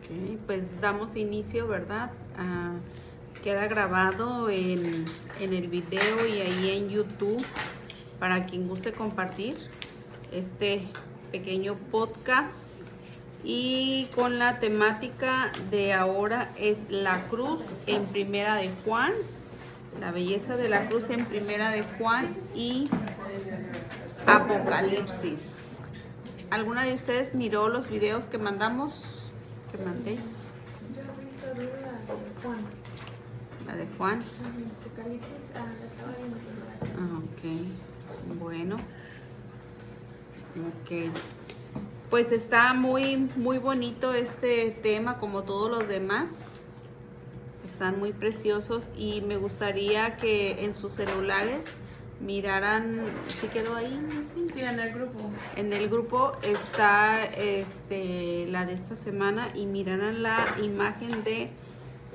Ok, pues damos inicio, ¿verdad? Queda grabado en el video y ahí en YouTube para quien guste compartir este pequeño podcast. Y con la temática de ahora es la cruz en Primera de Juan, la belleza de la cruz en Primera de Juan y Apocalipsis. ¿Alguna de ustedes miró los videos que mandamos? Que mandé. Yo vi solo la de Juan. La de Juan. Apocalipsis, la estaba viendo. Ok, bueno. Ok. Pues está muy bonito este tema, como todos los demás. Están muy preciosos y me gustaría que en sus celulares miraran. ¿Sí quedó ahí? Sí, en el grupo. En el grupo está la de esta semana y miraran la imagen de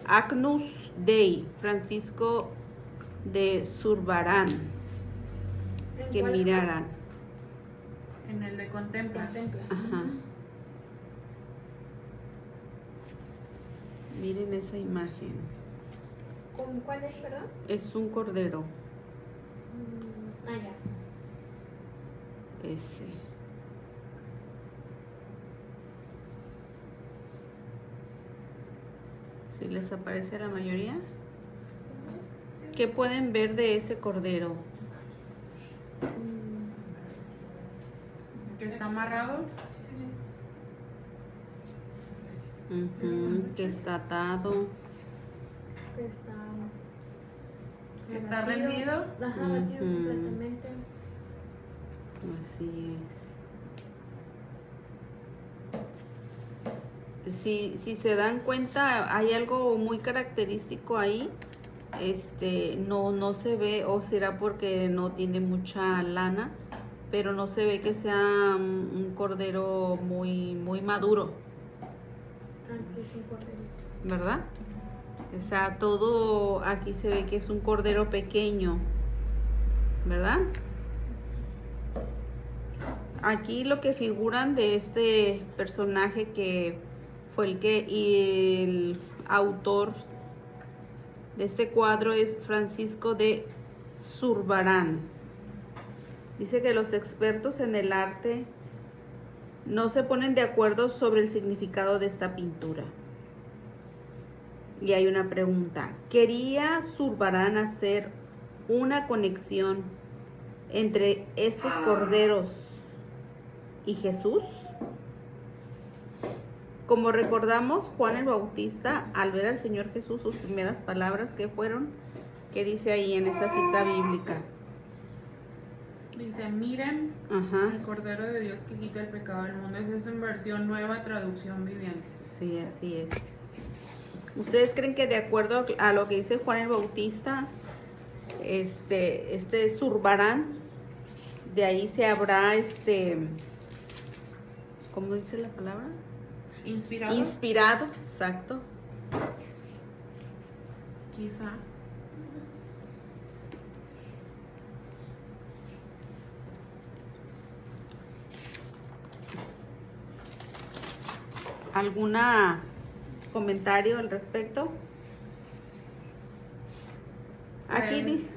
Agnus Dei, Francisco de Zurbarán. Que miraran. En el de Contempla. Ajá. Miren esa imagen. ¿Con cuál es, perdón? Es un cordero. Ya. Ese. ¿Sí les aparece a la mayoría? ¿Qué pueden ver de ese cordero? Que está amarrado. Que está atado. Que Está batido. rendido. Ajá, batido completamente. Así es. Si se dan cuenta, hay algo muy característico ahí. No se ve, o será porque no tiene mucha lana, pero no se ve que sea un cordero muy maduro, Que es un corderito. ¿verdad? O sea, todo aquí se ve que es un cordero pequeño, ¿verdad? Aquí lo que figuran de este personaje que fue el autor de este cuadro es Francisco de Zurbarán. Dice que los expertos en el arte no se ponen de acuerdo sobre el significado de esta pintura. Y hay una pregunta. ¿Quería Zurbarán hacer una conexión entre estos corderos y Jesús? Como recordamos, Juan el Bautista, al ver al Señor Jesús, sus primeras palabras que fueron, ¿qué dice ahí en esa cita bíblica? Dice, miren el Cordero de Dios que quita el pecado del mundo. Esa es en versión nueva, traducción viviente. Sí, así es. ¿Ustedes creen que de acuerdo a lo que dice Juan el Bautista, Zurbarán, de ahí se habrá, ¿cómo dice la palabra? ¿Inspirado? Inspirado, exacto. Quizá. ¿Alguna comentario al respecto? Aquí Pues, dice...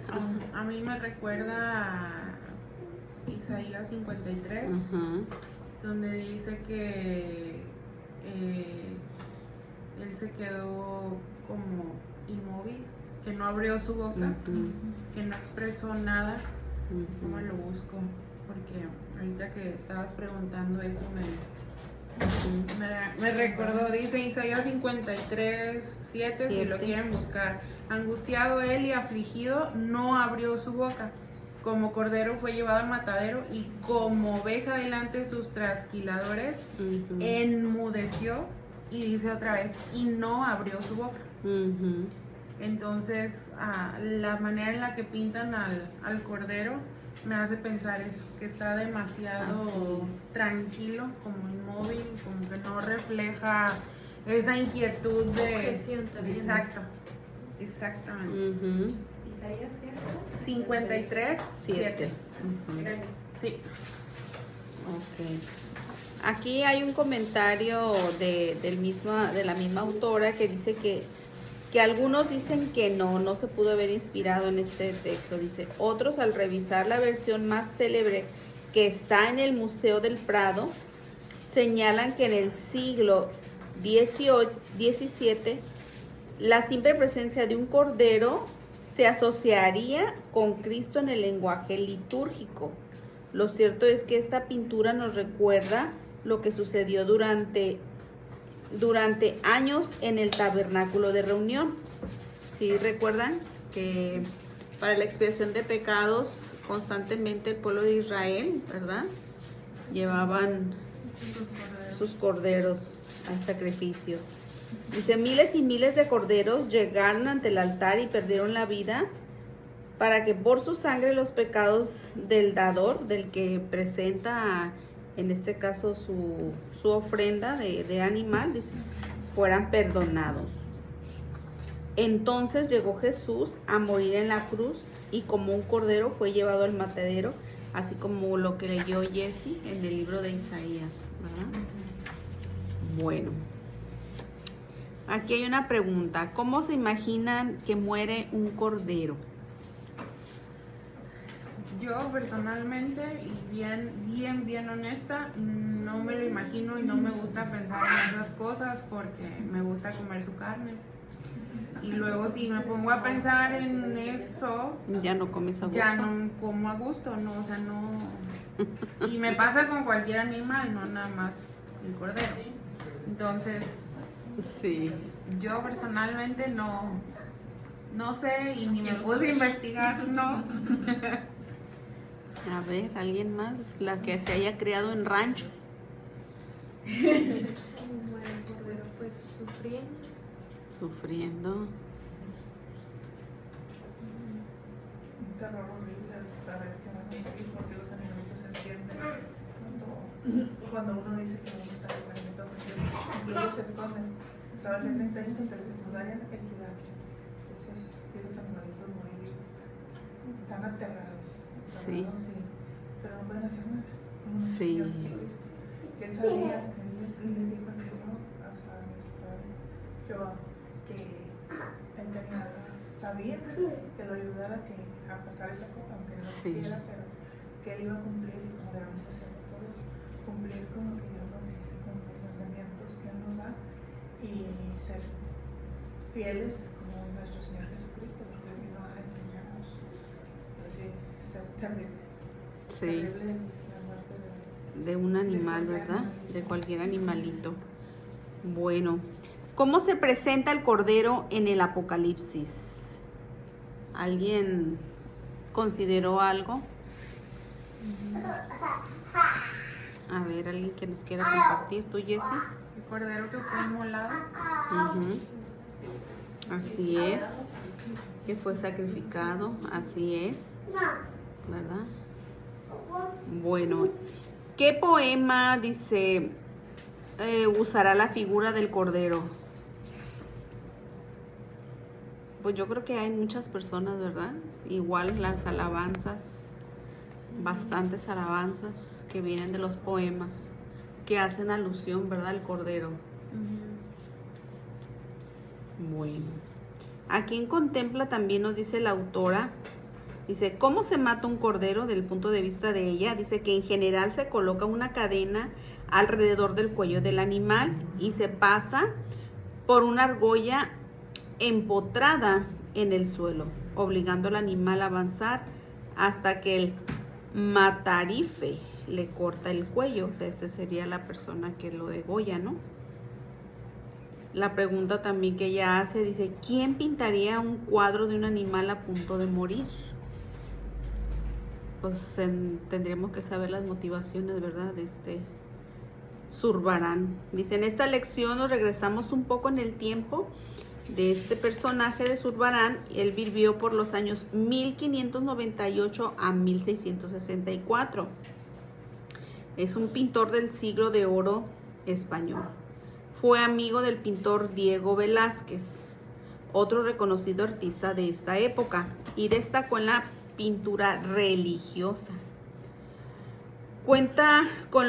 a mí me recuerda a Isaías 53, donde dice que él se quedó como inmóvil, que no abrió su boca, que no expresó nada. ¿Cómo lo busco? Porque ahorita que estabas preguntando eso me recordó, dice Isaías 53, 7, si lo quieren buscar. Angustiado él y afligido, no abrió su boca. Como cordero fue llevado al matadero y como oveja delante de sus trasquiladores, enmudeció, y dice otra vez, y no abrió su boca. Entonces, la manera en la que pintan al cordero me hace pensar eso, que está demasiado tranquilo, como inmóvil, como que no refleja esa inquietud de... También. Exacto, exactamente. Isaías 53, 7. Sí. Sí. Ok. Aquí hay un comentario de la misma autora que dice que algunos dicen que no se pudo haber inspirado en este texto. Dice, otros al revisar la versión más célebre que está en el Museo del Prado, señalan que en el siglo XVII la simple presencia de un cordero se asociaría con Cristo en el lenguaje litúrgico. Lo cierto es que esta pintura nos recuerda lo que sucedió durante años en el tabernáculo de reunión. ¿Sí recuerdan que para la expiación de pecados constantemente el pueblo de Israel, ¿verdad?, llevaban sus corderos al sacrificio? Dice, miles y miles de corderos llegaron ante el altar y perdieron la vida para que por su sangre los pecados del dador, del que presenta en este caso su ofrenda de animal, dice, fueran perdonados. Entonces llegó Jesús a morir en la cruz y como un cordero fue llevado al matadero, así como lo que leyó Jesse en el libro de Isaías, ¿verdad? Bueno, aquí hay una pregunta. ¿Cómo se imaginan que muere un cordero? Yo personalmente, y bien honesta, no me lo imagino y no me gusta pensar en esas cosas porque me gusta comer su carne. Y luego si me pongo a pensar en eso, Ya no comes a gusto. ya no como a gusto, no, o sea, no. Y me pasa con cualquier animal, no nada más el cordero. Entonces, Sí. yo personalmente no sé y ni me puse a investigar, no. A ver, ¿alguien más? La que se haya criado en rancho. ¿Cómo muere el cordero? Pues Sufriendo. Un terror horrible al saber que van a morir porque los animalitos se entienden. Cuando uno dice que no está los animalitos se entienden, incluso se esconden. Trabajé 30 años en telesecundaria equidad. Entonces, vi los animalitos morir. Están aterrados. Sí. Pero no pueden hacer nada. Como Sí. Jesucristo. Que él sabía, que él le dijo al Señor, a su padre, Jehová, que él sabía que lo ayudara a pasar esa copa, aunque no lo Sí. quisiera, pero que él iba a cumplir, como debemos hacerlo todos, cumplir con lo que Dios nos dice, con los mandamientos que Él nos da y ser fieles como nuestro Señor Jesucristo, porque Él vino a enseñarnos. Pero sí, ser terrible. Sí. Terrible la muerte De un animal, ¿verdad? De cualquier animalito. Bueno, ¿cómo se presenta el cordero en el Apocalipsis? ¿Alguien consideró algo? A ver, alguien que nos quiera compartir. ¿Tú, Jessie? El cordero que fue inmolado. Ujú. Así es. Que fue sacrificado. Así es. ¿Verdad? Bueno, ¿qué poema dice usará la figura del cordero? Pues yo creo que hay muchas personas, ¿verdad? Igual las alabanzas, bastantes alabanzas que vienen de los poemas que hacen alusión, ¿verdad?, al cordero. Bueno, aquí en Contempla también nos dice la autora, dice, ¿cómo se mata un cordero? Del punto de vista de ella, dice que en general se coloca una cadena alrededor del cuello del animal y se pasa por una argolla empotrada en el suelo, obligando al animal a avanzar hasta que el matarife le corta el cuello. O sea, esta sería la persona que lo degolla, ¿no? La pregunta también que ella hace, dice, ¿quién pintaría un cuadro de un animal a punto de morir? Pues tendríamos que saber las motivaciones, ¿verdad?, de este Zurbarán. Dice, en esta lección nos regresamos un poco en el tiempo de este personaje de Zurbarán. Él vivió por los años 1598 a 1664. Es un pintor del siglo de oro español. Fue amigo del pintor Diego Velázquez, otro reconocido artista de esta época, y destacó en la pintura religiosa. Cuenta con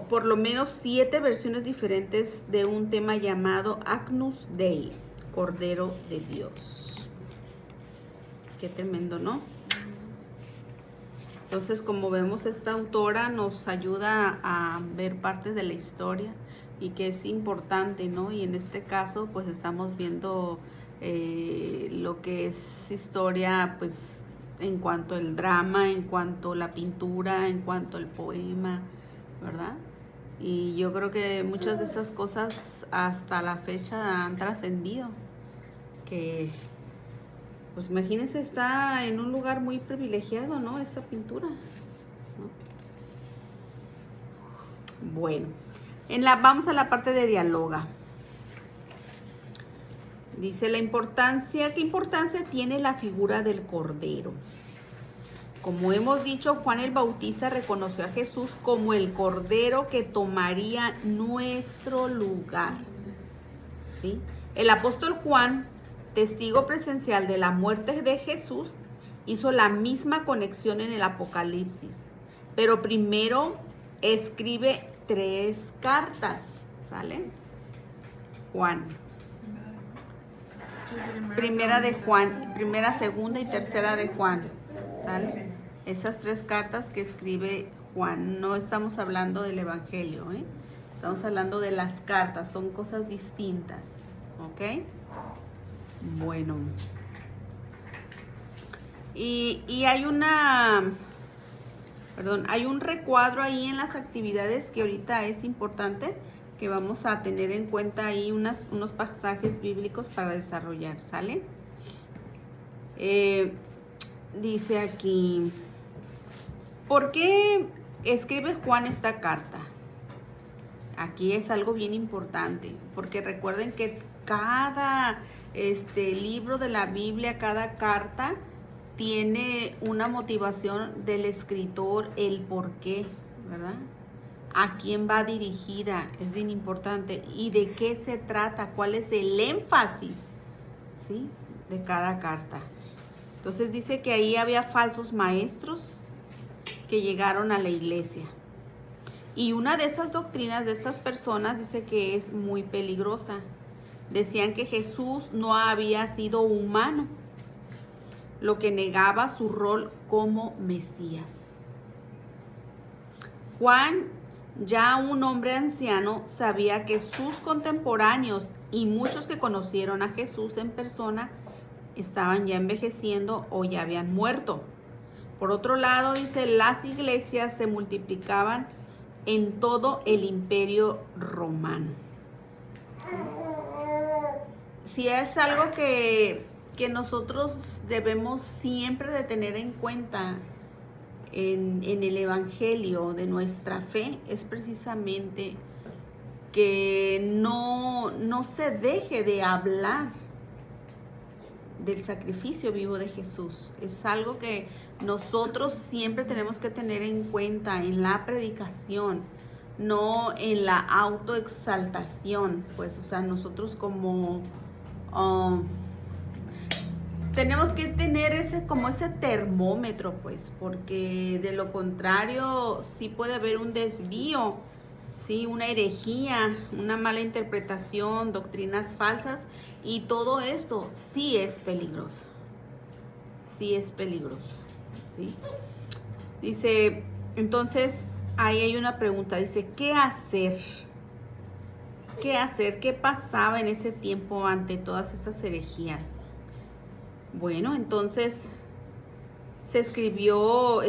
por lo menos 7 versiones diferentes de un tema llamado Agnus Dei, Cordero de Dios. Qué tremendo, ¿no? Entonces, como vemos, esta autora nos ayuda a ver partes de la historia y que es importante, ¿no? Y en este caso, pues estamos viendo lo que es historia, pues en cuanto al drama, en cuanto a la pintura, en cuanto al poema, ¿verdad? Y yo creo que muchas de esas cosas hasta la fecha han trascendido. Que, pues imagínense, está en un lugar muy privilegiado, ¿no? Esta pintura, ¿no? Bueno, vamos a la parte de diáloga. Dice ¿qué importancia tiene la figura del Cordero? Como hemos dicho, Juan el Bautista reconoció a Jesús como el Cordero que tomaría nuestro lugar. ¿Sí? El apóstol Juan, testigo presencial de la muerte de Jesús, hizo la misma conexión en el Apocalipsis. Pero primero escribe 3 cartas. ¿Sale? Juan. Primera de Juan, primera, segunda y tercera de Juan. ¿Sale? Esas 3 cartas que escribe Juan. No estamos hablando del Evangelio, ¿eh? Estamos hablando de las cartas. Son cosas distintas. ¿Ok? Bueno. Y hay hay un recuadro ahí en las actividades que ahorita es importante, que vamos a tener en cuenta ahí unos pasajes bíblicos para desarrollar, ¿sale? Dice aquí, ¿por qué escribe Juan esta carta? Aquí es algo bien importante, porque recuerden que cada libro de la Biblia, cada carta, tiene una motivación del escritor, el por qué, ¿verdad? A quién va dirigida, es bien importante, y de qué se trata, cuál es el énfasis, ¿sí?, de cada carta. Entonces dice que ahí había falsos maestros que llegaron a la iglesia. Y una de esas doctrinas de estas personas dice que es muy peligrosa. Decían que Jesús no había sido humano, lo que negaba su rol como Mesías. Juan, ya un hombre anciano, sabía que sus contemporáneos y muchos que conocieron a Jesús en persona estaban ya envejeciendo o ya habían muerto. Por otro lado, dice, las iglesias se multiplicaban en todo el imperio romano. Si es algo que nosotros debemos siempre de tener en cuenta en el evangelio de nuestra fe, es precisamente que no se deje de hablar del sacrificio vivo de Jesús. Es algo que nosotros siempre tenemos que tener en cuenta en la predicación, no en la autoexaltación. Pues, o sea, nosotros como tenemos que tener ese termómetro, pues, porque de lo contrario sí puede haber un desvío, sí, una herejía, una mala interpretación, doctrinas falsas, y todo esto sí es peligroso. Sí es peligroso, ¿sí? Dice, entonces, ahí hay una pregunta, dice, ¿qué hacer? ¿Qué hacer? ¿Qué pasaba en ese tiempo ante todas estas herejías? Bueno, entonces escribió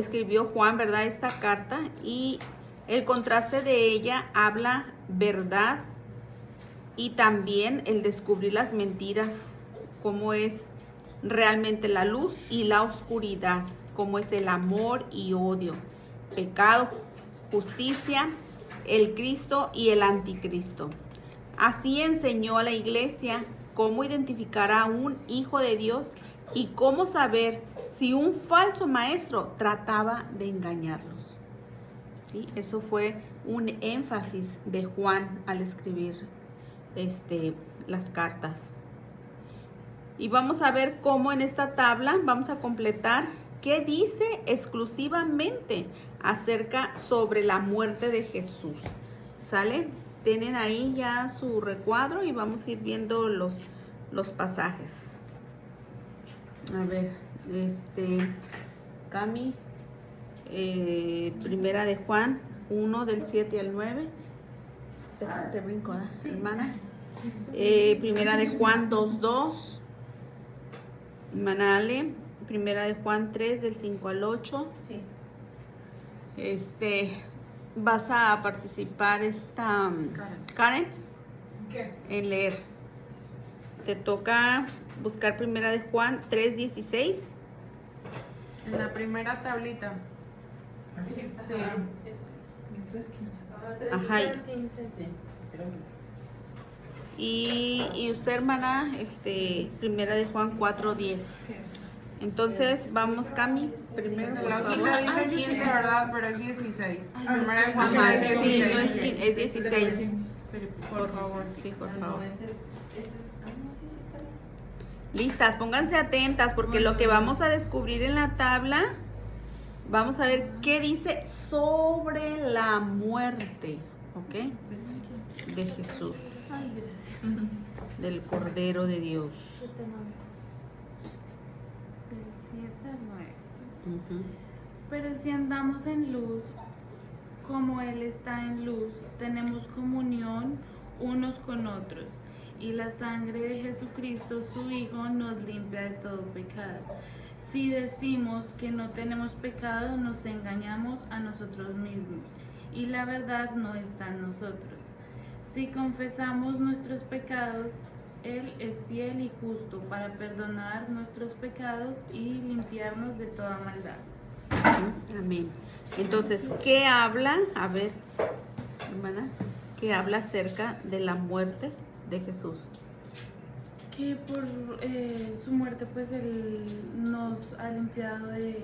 Juan, ¿verdad?, esta carta, y el contraste de ella habla verdad y también el descubrir las mentiras, cómo es realmente la luz y la oscuridad, cómo es el amor y odio, pecado, justicia, el Cristo y el anticristo. Así enseñó a la iglesia cómo identificar a un hijo de Dios y cómo saber si un falso maestro trataba de engañarlos. ¿Sí? Eso fue un énfasis de Juan al escribir las cartas. Y vamos a ver cómo en esta tabla vamos a completar ¿Qué dice exclusivamente acerca sobre la muerte de Jesús? ¿Sale? Tienen ahí ya su recuadro y vamos a ir viendo los pasajes. A ver, Cami, primera de Juan 1 del 7 al 9. Te brinco, hermana. Primera de Juan 2:2. Hermana Ale, primera de Juan 3 del 5 al 8. Sí. Vas a participar Karen ¿Qué? en leer. Te toca buscar primera de Juan 3:16. En la primera tablita. Sí. Ajá. Y usted, hermana, primera de Juan 4:10. Sí. Entonces, vamos, Cami, primero, por La favor. hojita dice 15, ¿verdad? Pero es 16. Primera de Juan Ajá, es sí, no 16. es 15, es 16. Por favor. Sí, por favor. No, ese es, no, sí está bien. Listas, pónganse atentas porque lo que vamos a descubrir en la tabla, vamos a ver qué dice sobre la muerte, ¿ok? De Jesús, Ay, gracias. del Cordero de Dios. 7, 9. Del 7 al 9. Ujú. Pero si andamos en luz, como Él está en luz, tenemos comunión unos con otros. Y la sangre de Jesucristo, su Hijo, nos limpia de todo pecado. Si decimos que no tenemos pecado, nos engañamos a nosotros mismos. Y la verdad no está en nosotros. Si confesamos nuestros pecados, Él es fiel y justo para perdonar nuestros pecados y limpiarnos de toda maldad. Amén. Entonces, ¿qué habla? A ver, hermana, ¿qué habla acerca de la muerte de Jesús? Que por su muerte, pues Él nos ha limpiado de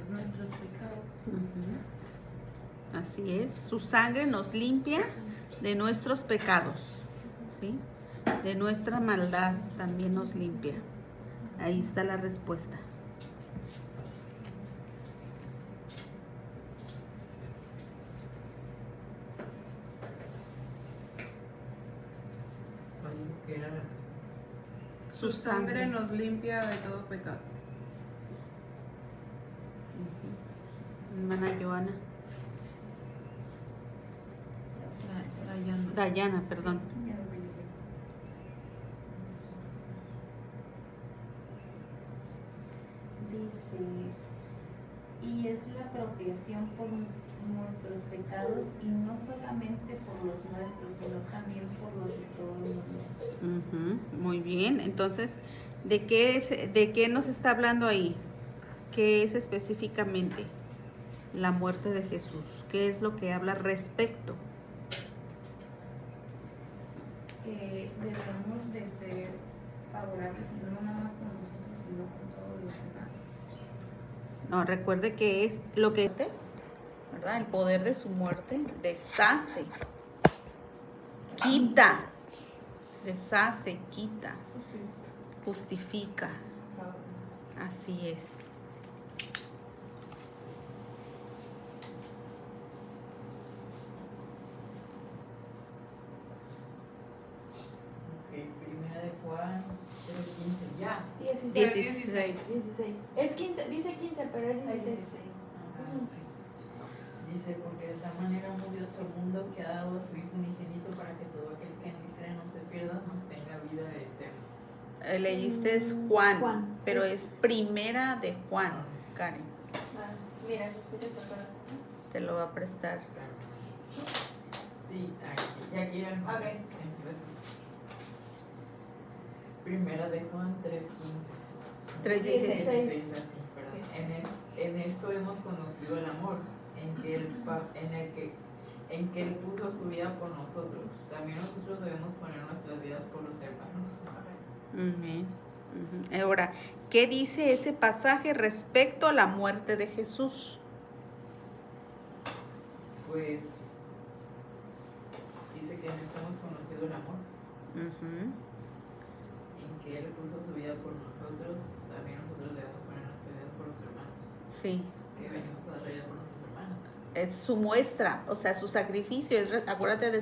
nuestros pecados. Ujú. Así es, su sangre nos limpia de nuestros pecados, ¿sí? De nuestra maldad también nos limpia. Ahí está la respuesta. ¿Qué era la respuesta? Su sangre nos limpia de todo pecado. Hermana Joana. Dayana, perdón. Dice, y es la apropiación por nuestros pecados y no solamente por los nuestros, sino también por los de todo el mundo. Ujú, muy bien, entonces, ¿de qué nos está hablando ahí? ¿Qué es específicamente la muerte de Jesús? ¿Qué es lo que habla respecto? Que debemos de ser favorables, no nada más con nosotros, sino con todos los demás. No, recuerde que es lo que, ¿verdad? El poder de su muerte deshace, quita, deshace, quita, justifica. Así es. Ok, primera de Juan 3:15, ya. 16. 16. Es 15, dice 15, pero es 16. Ajá, ok. Dice, porque de tal manera amó Dios al mundo que ha dado a su Hijo unigénito para que todo aquel que en él cree no se pierda, mas tenga vida eterna. Leíste es Juan, Juan. pero es primera de Juan, Karen. Mira, ¿qué te toca? Te lo va a prestar. Claro. Sí, aquí, ya aquí era el nombre. Ok. Sí, gracias. Primera de Juan 3:15. 3:16. 16, así, perdón. En esto hemos conocido el amor, en que Él puso su vida por nosotros. También nosotros debemos poner nuestras vidas por los hermanos. Amén. Ujú. Ahora, ¿qué dice ese pasaje respecto a la muerte de Jesús? Pues dice que en esto hemos conocido el amor, Ujú. en que Él puso su vida por nosotros, también nosotros debemos poner nuestra vida por los hermanos. Sí. Que venimos a dar la vida por nuestros hermanos. Es su muestra, o sea, su sacrificio. Acuérdate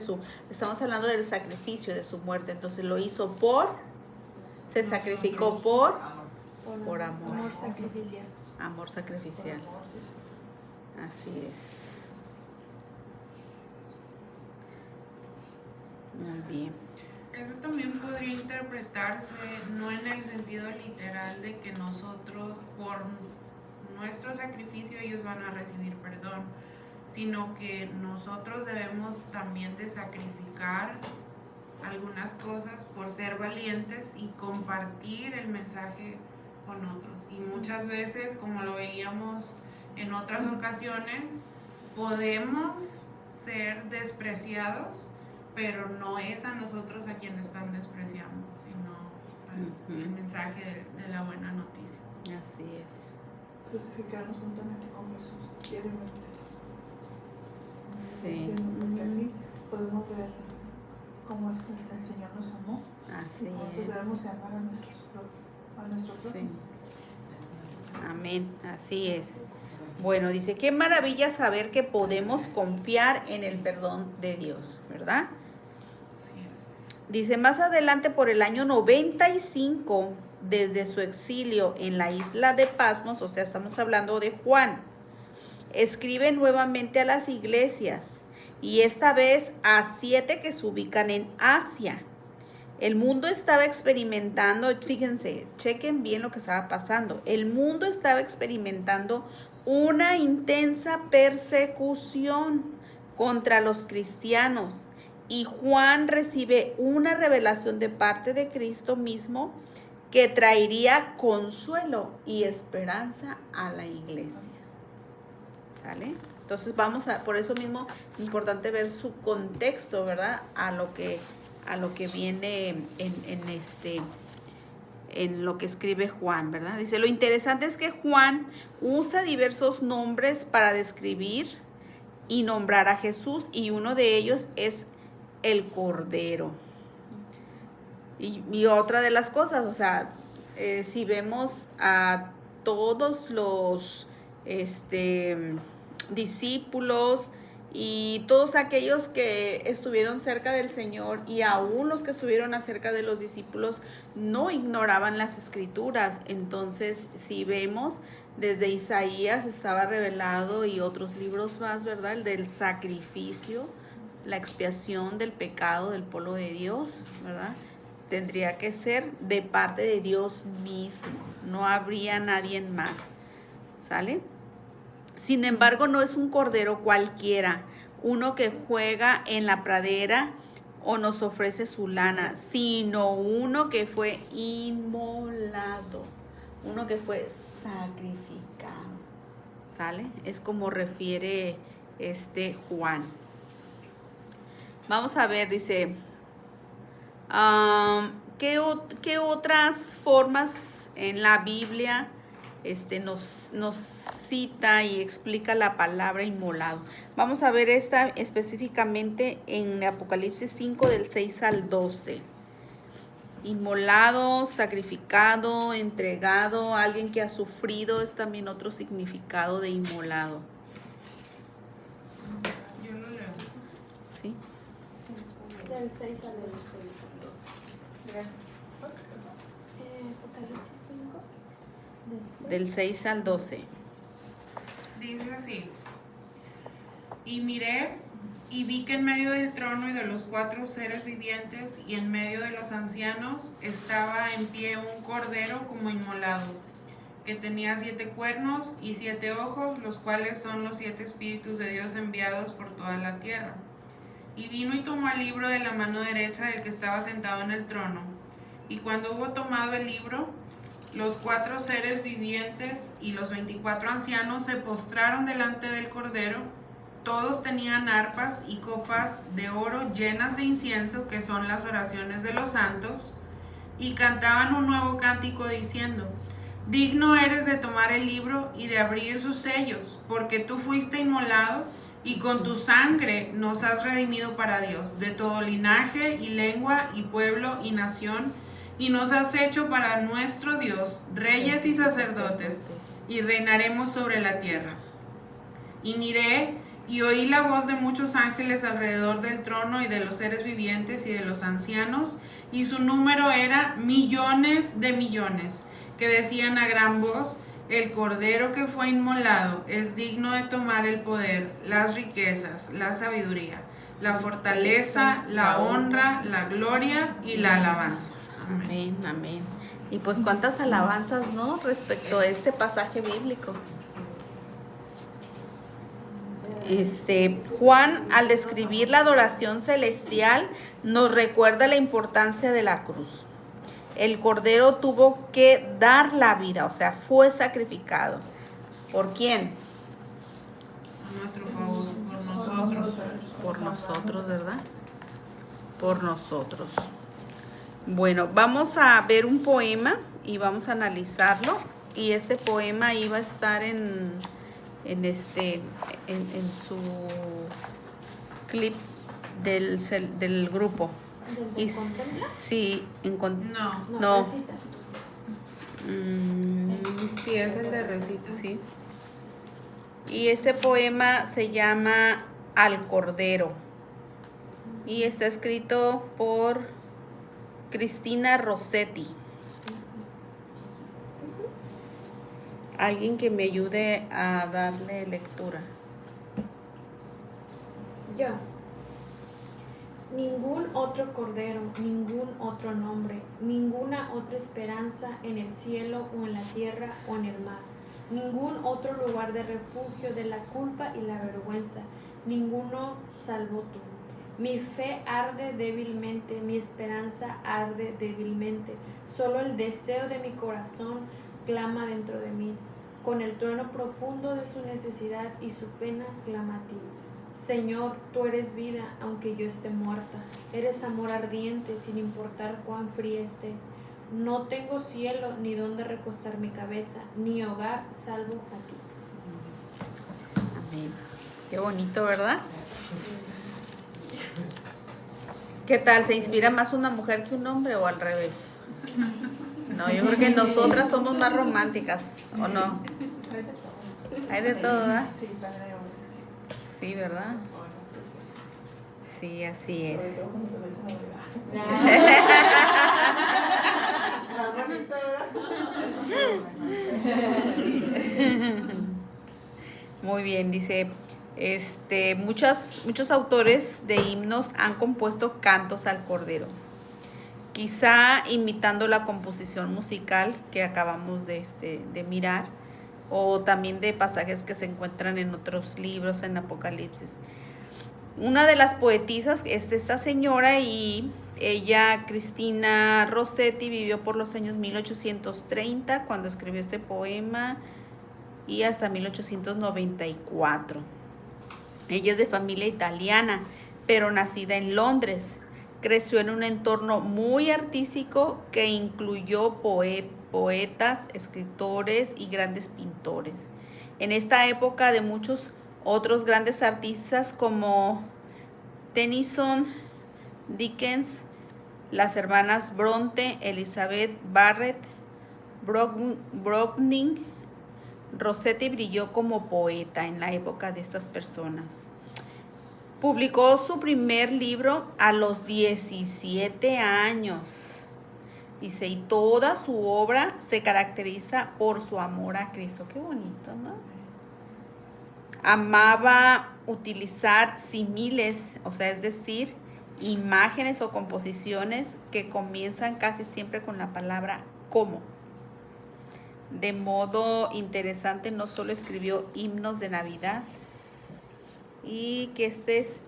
estamos hablando del sacrificio, de su muerte. Entonces lo hizo se sacrificó por amor. Amor sacrificial. Amor sacrificial. Así es. Muy bien. Eso también podría interpretarse no en el sentido literal de que nosotros, por nuestro sacrificio, ellos van a recibir perdón, sino que nosotros debemos también de sacrificar algunas cosas por ser valientes y compartir el mensaje con otros. Y muchas veces, como lo veíamos en otras ocasiones, podemos ser despreciados, pero no es a nosotros a quien están despreciando, sino el mensaje de la buena noticia. Así es. Crucificarnos juntamente con Jesús diariamente. Sí. Porque así podemos ver cómo es que el Señor nos amó. Así Y nosotros es. debemos de amar a nuestro Sí. prójimo. Amén, así es. Bueno, dice, qué maravilla saber que podemos confiar en el perdón de Dios, ¿verdad? Así es. Dice, más adelante por el año 95, desde su exilio en la isla de Pasmos, o sea, estamos hablando de Juan, escribe nuevamente a las iglesias y esta vez a 7 que se ubican en Asia. El mundo estaba experimentando, fíjense, chequen bien lo que estaba pasando. El mundo estaba experimentando una intensa persecución contra los cristianos y Juan recibe una revelación de parte de Cristo mismo que traería consuelo y esperanza a la iglesia. ¿Sale? Entonces por eso mismo importante ver su contexto, ¿verdad? A lo que viene en lo que escribe Juan, ¿verdad? Dice, lo interesante es que Juan usa diversos nombres para describir y nombrar a Jesús, y uno de ellos es el Cordero. Y otra de las cosas, o sea, si vemos a todos los discípulos y todos aquellos que estuvieron cerca del Señor y aún los que estuvieron acerca de los discípulos no ignoraban las escrituras. Entonces, si vemos, desde Isaías estaba revelado y otros libros más, ¿verdad? El del sacrificio, la expiación del pecado del pueblo de Dios, ¿verdad? Tendría que ser de parte de Dios mismo. No habría nadie más. ¿Sale? Sin embargo, no es un cordero cualquiera, uno que juega en la pradera o nos ofrece su lana, sino uno que fue inmolado, uno que fue sacrificado. ¿Sale? Es como refiere Juan. Vamos a ver, dice, ¿qué otras formas en la Biblia nos cita y explica la palabra inmolado? Vamos a ver esta específicamente en Apocalipsis 5 del 6 al 12. Inmolado, sacrificado, entregado, alguien que ha sufrido, es también otro significado de inmolado. Yo lo leo. ¿Sí? Del 6 al 12. Apocalipsis 5. Del 6 al 12. Dice así: y miré y vi que en medio del trono y de los 4 seres vivientes y en medio de los ancianos estaba en pie un cordero como inmolado, que tenía 7 cuernos y 7 ojos, los cuales son los 7 espíritus de Dios enviados por toda la tierra. Y vino y tomó el libro de la mano derecha del que estaba sentado en el trono. Y cuando hubo tomado el libro, los 4 seres vivientes y los 24 ancianos se postraron delante del cordero. Todos tenían arpas y copas de oro llenas de incienso, que son las oraciones de los santos, y cantaban un nuevo cántico diciendo: digno eres de tomar el libro y de abrir sus sellos, porque tú fuiste inmolado y con tu sangre nos has redimido para Dios, de todo linaje y lengua y pueblo y nación, y nos has hecho para nuestro Dios reyes y sacerdotes, y reinaremos sobre la tierra. Y miré y oí la voz de muchos ángeles alrededor del trono y de los seres vivientes y de los ancianos, y su número era millones de millones, que decían a gran voz: el Cordero que fue inmolado es digno de tomar el poder, las riquezas, la sabiduría, la fortaleza, la honra, la gloria y la alabanza. Amén, amén. Y pues cuántas alabanzas, ¿no? Respecto a este pasaje bíblico. Juan, al describir la adoración celestial, nos recuerda la importancia de la cruz. El Cordero tuvo que dar la vida, o sea, fue sacrificado. ¿Por quién? A nuestro favor, por nosotros. Por nosotros, ¿verdad? Por nosotros. Bueno, vamos a ver un poema y vamos a analizarlo. Y este poema iba a estar en su clip del grupo. ¿Del Y Contempla? sí, No, Recita. sí, es el de recita. Sí. Y este poema se llama Al Cordero. Y está escrito por Cristina Rossetti. Alguien que me ayude a darle lectura. Yo. Ningún otro cordero, ningún otro nombre, ninguna otra esperanza en el cielo o en la tierra o en el mar, ningún otro lugar de refugio de la culpa y la vergüenza, ninguno salvo tú. Mi fe arde débilmente, mi esperanza arde débilmente, solo el deseo de mi corazón clama dentro de mí, con el trueno profundo de su necesidad y su pena clama a ti. Señor, tú eres vida, aunque yo esté muerta. Eres amor ardiente, sin importar cuán fría esté. No tengo cielo ni donde recostar mi cabeza, ni hogar salvo a ti. Amén. Qué bonito, ¿verdad? ¿Qué tal? ¿Se inspira más una mujer que un hombre o al revés? No, yo creo que nosotras somos más románticas, ¿o no? Hay de todo, ¿verdad? Sí, también hay hombres que Sí, ¿verdad? nos joden otros veces. Sí, así Sobre es. todo cuando te lo dicen a Muy bien, dice, muchos autores de himnos han compuesto cantos al Cordero, quizá imitando la composición musical que acabamos de mirar, o también de pasajes que se encuentran en otros libros, en Apocalipsis. Una de las poetisas es esta señora, y ella, Cristina Rossetti, vivió por los años 1830 cuando escribió este poema y hasta 1894. Ella es de familia italiana, pero nacida en Londres. Creció en un entorno muy artístico que incluyó poetas, escritores y grandes pintores. En esta época de muchos otros grandes artistas como Tennyson, Dickens, las hermanas Bronte, Elizabeth Barrett, Browning, Rossetti brilló como poeta en la época de estas personas. Publicó su primer libro a los 17 años. Dice, y toda su obra se caracteriza por su amor a Cristo. Qué bonito, ¿no? Amaba utilizar símiles, o sea, es decir, imágenes o composiciones que comienzan casi siempre con la palabra como. De modo interesante, no solo escribió himnos de Navidad, y que este es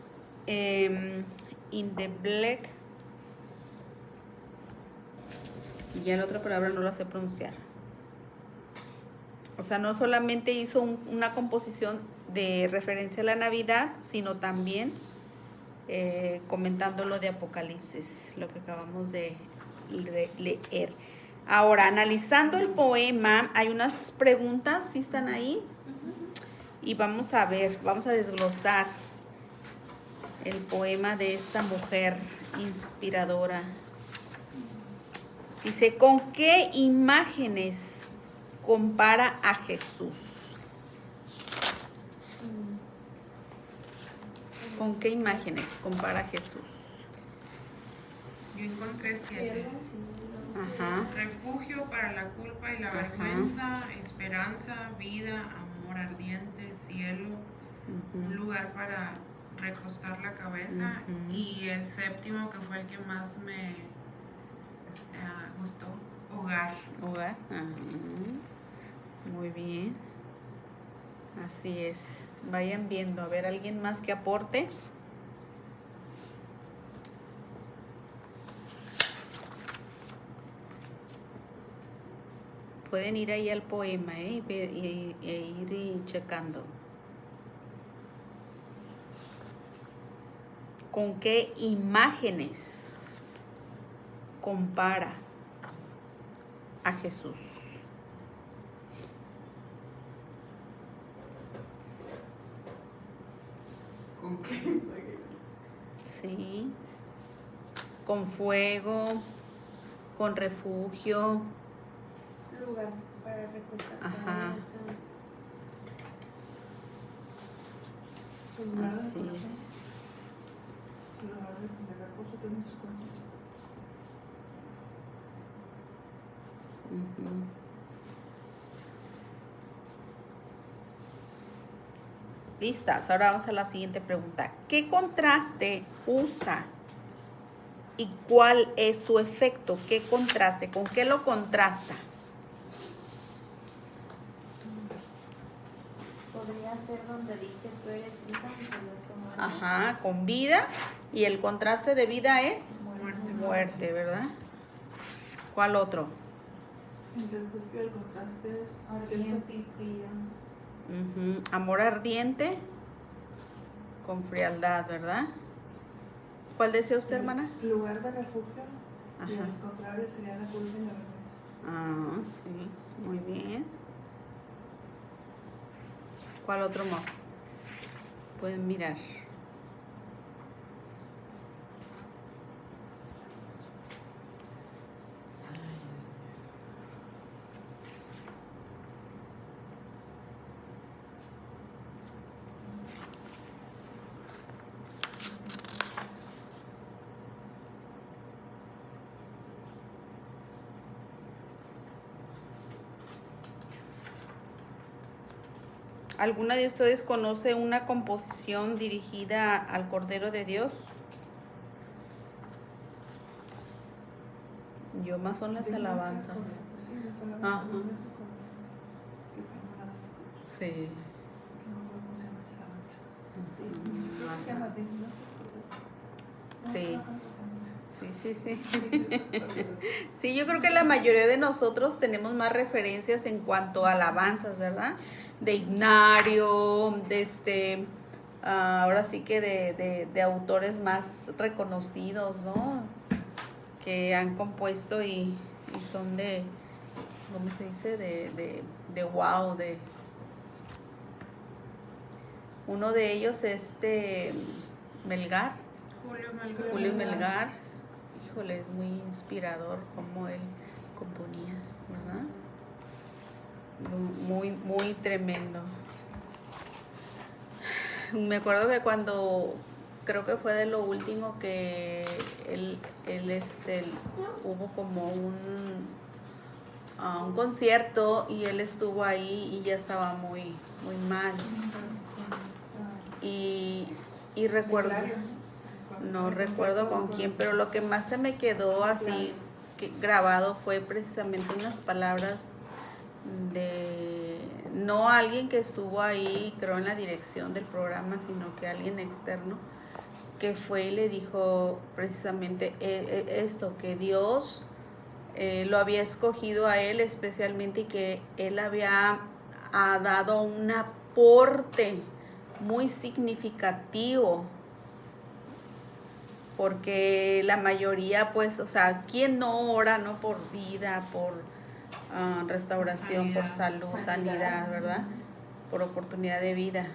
in the black, y ya la otra palabra no la sé pronunciar. O sea, no solamente hizo una composición de referencia a la Navidad, sino también comentando lo de Apocalipsis, lo que acabamos de leer. Ahora, analizando el poema, hay unas preguntas, ¿sí están ahí? Y vamos a ver, vamos a desglosar el poema de esta mujer inspiradora. Dice, ¿con qué imágenes compara a Jesús? ¿Con qué imágenes compara a Jesús? Yo encontré 7. Ajá. Refugio para la culpa y la Ajá. vergüenza, esperanza, vida, amor ardiente, cielo, un lugar para recostar la cabeza. Ujú. Y el 7º, que fue el que más me gustó, hogar. Hogar. Ajá. Muy bien. Así es. Vayan viendo. A ver, ¿alguien más que aporte? Pueden ir ahí al poema, y ir checando. ¿Con qué imágenes compara a Jesús? ¿Con qué? Sí. Con fuego, con refugio. Lugar para recostar. Ajá. Así es. Ujú. Listas, ahora vamos a la siguiente pregunta. ¿Qué contraste usa y cuál es su efecto? ¿Qué contraste? ¿Con qué lo contrasta? Podría ser donde dice tú eres vida y yo estoy muerte. Ajá, con vida, y el contraste de vida es muerte, ¿verdad? ¿Cuál otro? El contraste es Ardiente y frío. Ujú. Amor ardiente con frialdad, ¿verdad? ¿Cuál decía usted, hermana? el lugar de refugio. Y Ajá. al contrario sería la culpa y la vergüenza. Ah, sí, muy bien. ¿Cuál otro más? Pueden mirar. ¿Alguna de ustedes conoce una composición dirigida al Cordero de Dios? Yo más son las alabanzas. Sí, las Ajá. alabanzas. Que fue una- Sí. es que no me acuerdo cómo se llama esa alabanza. Creo que se llama Digno. Sí. Sí, sí, sí. Sí. Sí, yo creo que la mayoría de nosotros tenemos más referencias en cuanto a alabanzas, ¿verdad? De Ignario, ahora sí que de autores más reconocidos, ¿no? Que han compuesto y son de, ¿cómo se dice? De wow, uno de ellos es Melgar, Julio Melgar. Híjole, es muy inspirador cómo él componía, ¿verdad? Muy, muy tremendo. Me acuerdo que cuando, creo que fue de lo último que él hubo como un concierto y él estuvo ahí y ya estaba muy, muy mal. Y recuerdo, no recuerdo con quién, pero lo que más se me quedó así grabado fue precisamente unas palabras de no alguien que estuvo ahí, creo, en la dirección del programa, sino que alguien externo que fue y le dijo precisamente esto, que Dios lo había escogido a él especialmente y que él había dado un aporte muy significativo, porque la mayoría, pues, o sea, ¿quién no ora, no, por vida, por restauración, por salud, sanidad, ¿verdad? Por oportunidad de vida.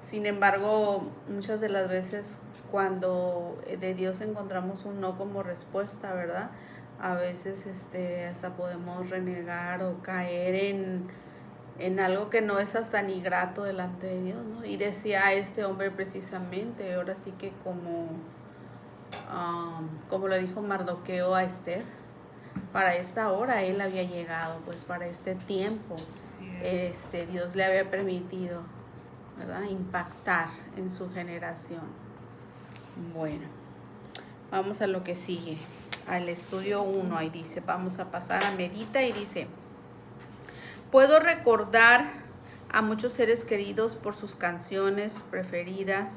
Sin embargo, muchas de las veces cuando de Dios encontramos un no como respuesta, ¿verdad? a veces hasta podemos renegar o caer en algo que no es hasta ni grato delante de Dios, ¿no? Y decía este hombre precisamente, ahora sí que como lo dijo Mardoqueo a Esther, para esta hora él había llegado, pues para este tiempo, Dios le había permitido, ¿verdad?, impactar en su generación. Bueno, vamos a lo que sigue, al estudio 1, ahí dice, vamos a pasar a Medita y dice: puedo recordar a muchos seres queridos por sus canciones preferidas.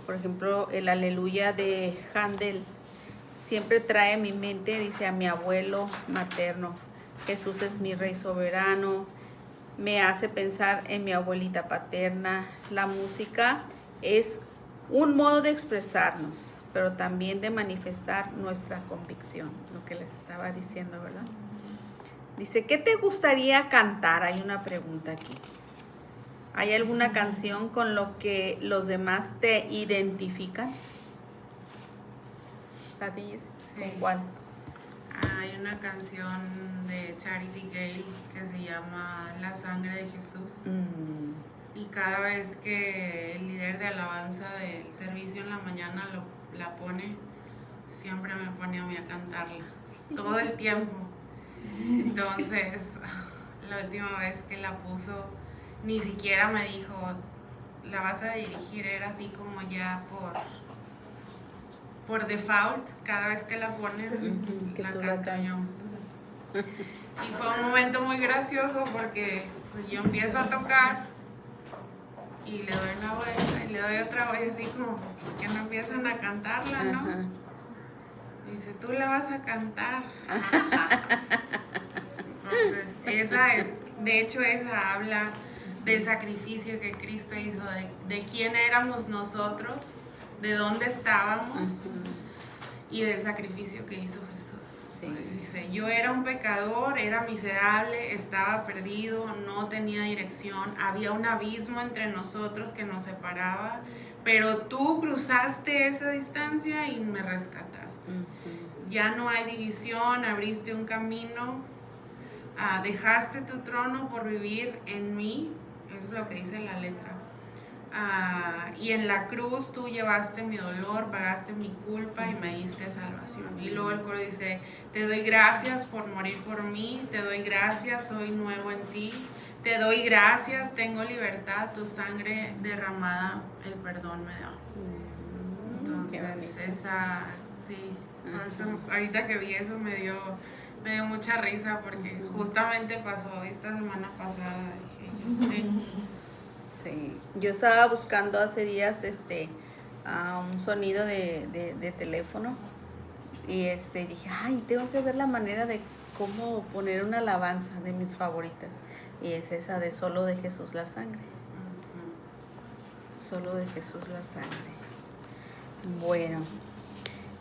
Por ejemplo, el Aleluya de Handel siempre trae a mi mente, dice, a mi abuelo materno. Jesús es mi Rey soberano. Me hace pensar en mi abuelita paterna. La música es un modo de expresarnos, pero también de manifestar nuestra convicción, lo que les estaba diciendo, ¿verdad? Dice, ¿qué te gustaría cantar? Hay una pregunta aquí. ¿Hay alguna canción con lo que los demás te identifican? ¿Sabes? Sí. ¿Con cuál? Hay una canción de Charity Gale que se llama La sangre de Jesús. Y cada vez que el líder de alabanza del servicio en la mañana la pone, siempre me pone a mí a cantarla, todo el tiempo. Entonces, la última vez que la puso, ni siquiera me dijo, la vas a dirigir, era así como ya por default, cada vez que la ponen, que la tú canto la yo. Y fue un momento muy gracioso porque yo empiezo a tocar y le doy una vuelta y le doy otra vuelta, así como, pues, ¿por qué no empiezan a cantarla, no? Ajá. Dice, tú la vas a cantar. Entonces, de hecho, esa habla del sacrificio que Cristo hizo, de quién éramos nosotros, de dónde estábamos y del sacrificio que hizo Jesús. Sí. Dice, yo era un pecador, era miserable, estaba perdido, no tenía dirección, había un abismo entre nosotros que nos separaba, pero tú cruzaste esa distancia y me rescataste. Ya no hay división, abriste un camino, dejaste tu trono por vivir en mí, es lo que dice la letra. Y en la cruz tú llevaste mi dolor, pagaste mi culpa y me diste salvación. Y luego el coro dice, te doy gracias por morir por mí, te doy gracias, soy nuevo en ti, te doy gracias, tengo libertad, tu sangre derramada, el perdón me da. Entonces, sí, por eso, ahorita que vi eso me dio mucha risa porque justamente pasó esta semana pasada, dije, sí. Sí, yo estaba buscando hace días un sonido de teléfono y dije, ay, tengo que ver la manera de cómo poner una alabanza de mis favoritas, y es esa de Solo de Jesús la sangre. Solo de Jesús la sangre. Bueno,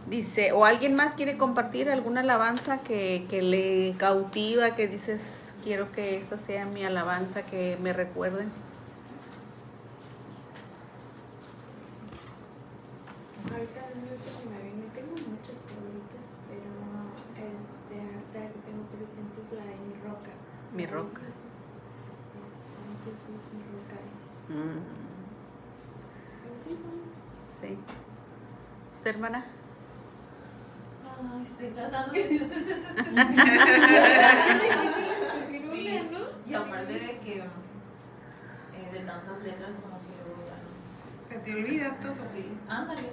dice, o alguien más quiere compartir alguna alabanza que le cautiva, que dices, quiero que esa sea mi alabanza, que me recuerden. Ahorita el único que se me viene, tengo muchas favoritas, pero ahorita que tengo presente es la de Mi Roca. Mi Roca. Jesús, mi roca es. Sí. ¿Usted, hermana? Ay, estoy tratando Y aparte de que de tantas letras como que Se te olvida todo. sí, ándale,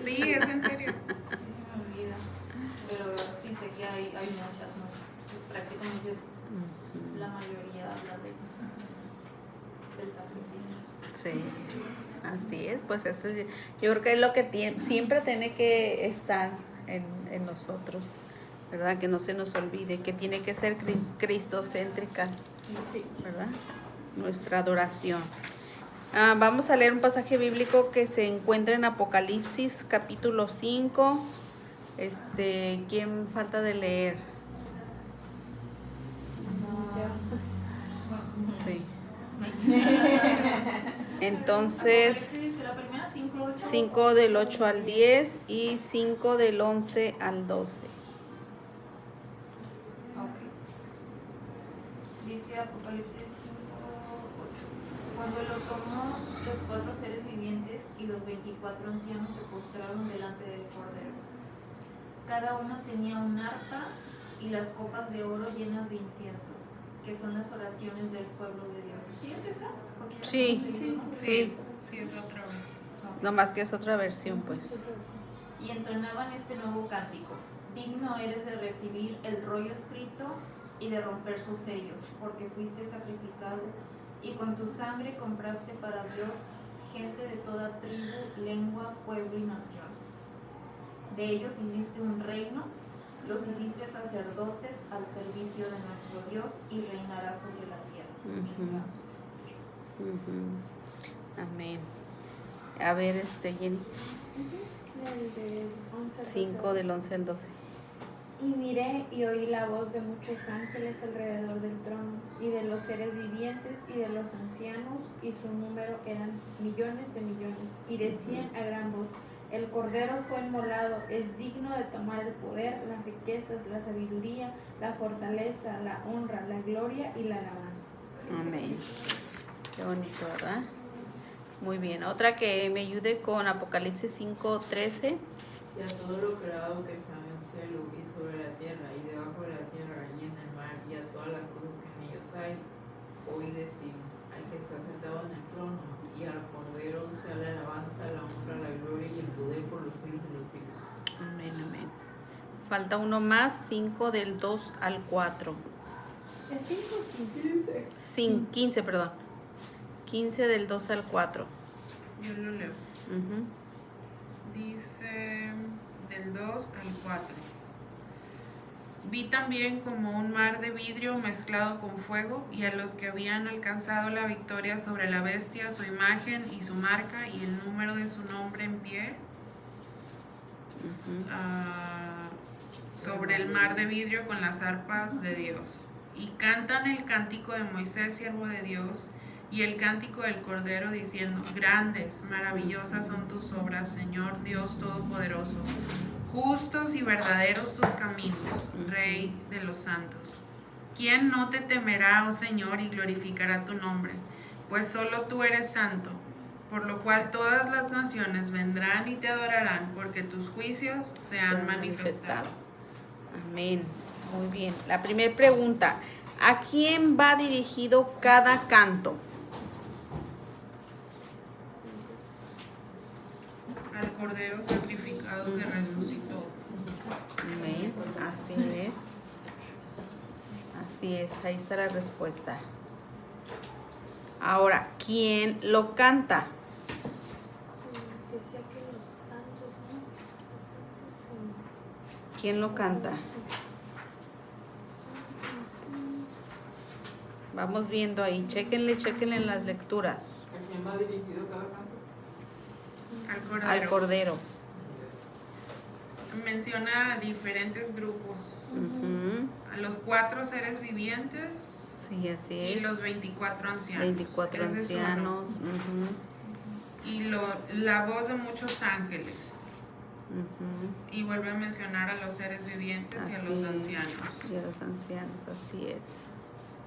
Sí, es en serio. sí se me olvida. Pero sí sé que hay muchas. Pues prácticamente la mayoría habla del sacrificio. Sí, así es, pues eso yo creo que es lo que siempre tiene que estar en nosotros, ¿verdad? Que no se nos olvide, que tiene que ser cristocéntricas, Sí. ¿verdad? Nuestra adoración. Vamos a leer un pasaje bíblico que se encuentra en Apocalipsis, capítulo 5. ¿Quién falta de leer? Sí. Entonces, La primera 5 del 8 al 10 y 5 del 11 al 12. dice Apocalipsis 5:8. Cuando lo tomó, los 4 seres vivientes y los 24 ancianos se postraron delante del Cordero. Cada uno tenía un arpa y las copas de oro llenas de incienso, que son las oraciones del pueblo de Dios. ¿Sí es esa? Porque la Sí, estamos leyendo. sí. Sí, es otra vez. Nomás que es otra versión, pues. Y entonaban este nuevo cántico: digno eres de recibir el rollo escrito y de romper sus sellos, porque fuiste sacrificado y con tu sangre compraste para Dios gente de toda tribu, lengua, pueblo y nación. De ellos hiciste un reino, los hiciste sacerdotes al servicio de nuestro Dios y reinará sobre la tierra. Amén. A ver, Jenny. El de 11 al 5 12. del 11 al 12. Y miré y oí la voz de muchos ángeles alrededor del trono, y de los seres vivientes y de los ancianos, y su número eran millones de millones, y decían a gran voz: el Cordero fue inmolado, es digno de tomar el poder, las riquezas, la sabiduría, la fortaleza, la honra, la gloria y la alabanza. Amén. Qué bonito, ¿verdad? Muy bien. Otra que me ayude con Apocalipsis 5:13. Y a todo lo creado que está en el cielo y sobre la tierra y debajo de la tierra y en el mar y a todas las cosas que en ellos hay, oí decir al que está sentado en el trono y al Cordero sea la alabanza, la honra, la gloria y el poder por los siglos de los siglos. Amén, amén. Falta uno más, 5 del 2 al 4. ¿Es 5 o 15? 15, perdón. 15 del 2 al 4. Yo lo leo. Ujú. Dice del 2 al 4. Vi también como un mar de vidrio mezclado con fuego, y a los que habían alcanzado la victoria sobre la bestia, su imagen y su marca y el número de su nombre en pie, Ujú. sobre el mar de vidrio con las arpas de Dios. Y cantan el cántico de Moisés, siervo de Dios, y el cántico del Cordero, diciendo: grandes, maravillosas son tus obras, Señor Dios Todopoderoso. Justos y verdaderos tus caminos, Rey de los santos. ¿Quién no te temerá, oh Señor, y glorificará tu nombre? Pues solo tú eres santo, por lo cual todas las naciones vendrán y te adorarán, porque tus juicios se han manifestado. Amén. Muy bien. La primera pregunta: ¿a quién va dirigido cada canto? Al Cordero sacrificado que resucitó. Amén. Así es. Así es. Ahí está la respuesta. Ahora, ¿quién lo canta? Decía que los santos, ¿no? ¿Quién lo canta? Vamos viendo ahí. Chéquenle en las lecturas. ¿A quién va dirigido cada canto? Al Cordero. Al Cordero. Menciona diferentes grupos. Ujú. A los 4 seres vivientes Sí, así es. y los 24 ancianos. 24 Ese es uno. ancianos. Ujú, Y la voz de muchos ángeles. ujú. Y vuelve a mencionar a los seres vivientes y a los Así es. ancianos. Y a los ancianos, así es.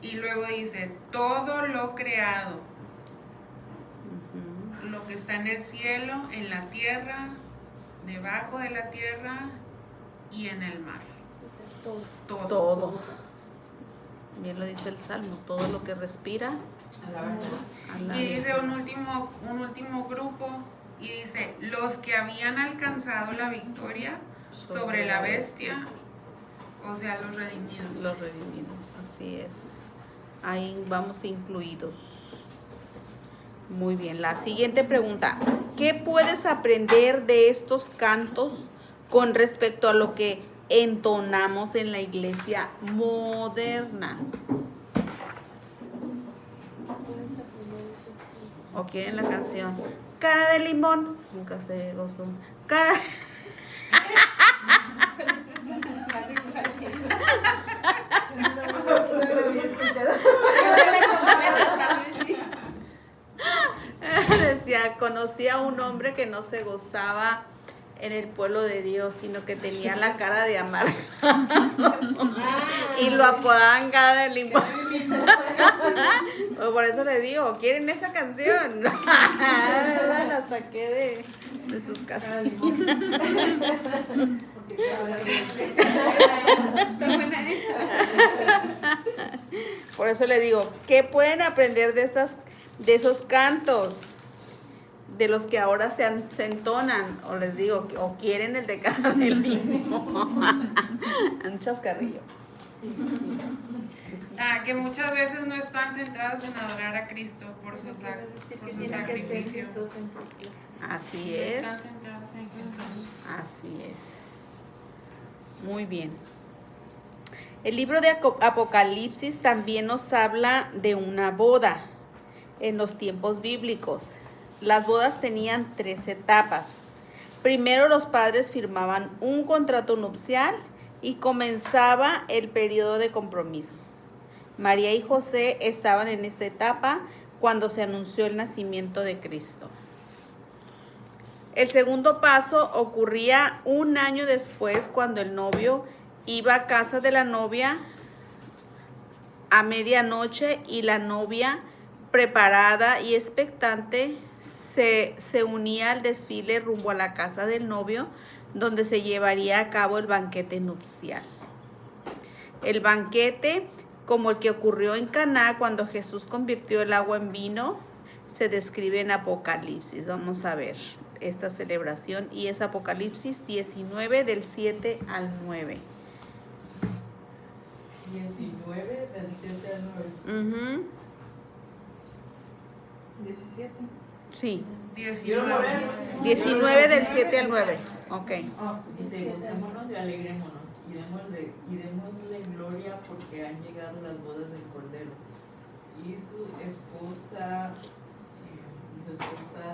Y luego dice: todo lo creado, Ujú. lo que está en el cielo, en la tierra, debajo de la tierra y en el mar. Todo. Todo. Bien lo dice el Salmo, todo lo que respira. Alaba. Y dice un último grupo, y dice: los que habían alcanzado la victoria sobre la bestia, o sea, los redimidos. Los redimidos, así es. Ahí vamos incluidos. Muy bien, la siguiente pregunta: ¿qué puedes aprender de estos cantos con respecto a lo que entonamos en la iglesia moderna? ¿O quieren la canción? Cara de limón, nunca se gozó. Cara... Decía, conocí a un hombre que no se gozaba en el pueblo de Dios, sino que tenía la cara de amarga. Y lo apodaban cada del limón. Por eso le digo, ¿quieren esa canción? ¿Verdad? La saqué de sus casas. Por eso le digo, ¿qué pueden aprender de esos cantos? De los que ahora se entonan, o les digo, o quieren el de cara de limón. Un chascarrillo. Que muchas veces no están centrados en adorar a Cristo por su sacrificio. Así No es. están centrados en Jesús. Así es. Muy bien. El libro de Apocalipsis también nos habla de una boda en los tiempos bíblicos. Las bodas tenían 3 etapas. Primero los padres firmaban un contrato nupcial y comenzaba el periodo de compromiso. María y José estaban en esta etapa cuando se anunció el nacimiento de Cristo. El segundo paso ocurría un año después, cuando el novio iba a casa de la novia a medianoche y la novia, preparada y expectante, se unía al desfile rumbo a la casa del novio, donde se llevaría a cabo el banquete nupcial. El banquete, como el que ocurrió en Caná cuando Jesús convirtió el agua en vino, se describe en Apocalipsis. Vamos a ver esta celebración, y es Apocalipsis 19 del 7 al 9. 19 del 7 al 9. 17. Sí, 19. del 7 al 9. Ok. Dice, gocémonos y alegrémonos y démosle gloria, porque han llegado las bodas del Cordero y su esposa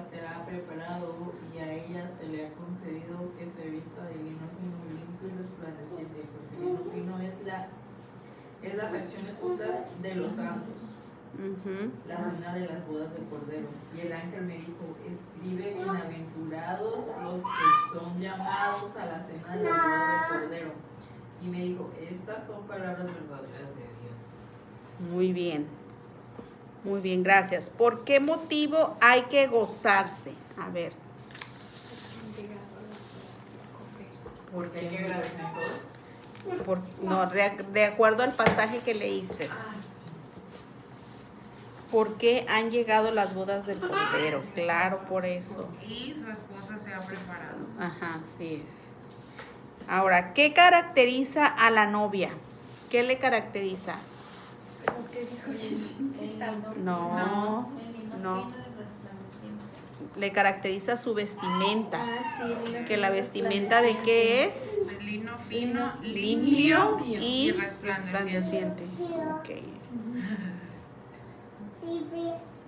se ha preparado, y a ella se le ha concedido que se vista de lino fino, limpio y resplandeciente, porque el lino fino es las acciones justas de los santos. La cena de las bodas del Cordero. Y el ángel me dijo, escribe, bienaventurados los que son llamados a la cena de las bodas del Cordero. Y me dijo, estas son palabras verdaderas de Dios. Muy bien. Muy bien, gracias. ¿Por qué motivo hay que gozarse? A ver. Porque hay que agradecer todo. De acuerdo al pasaje que leíste. ¿Por qué han llegado las bodas del Cordero? Claro, por eso. Y su esposa se ha preparado. Ajá, así es. Ahora, ¿qué caracteriza a la novia? ¿Qué le caracteriza? No. Le caracteriza su vestimenta. ¿Que la vestimenta de qué es? De lino fino, Limpio limpio y resplandeciente. resplandeciente. Ok.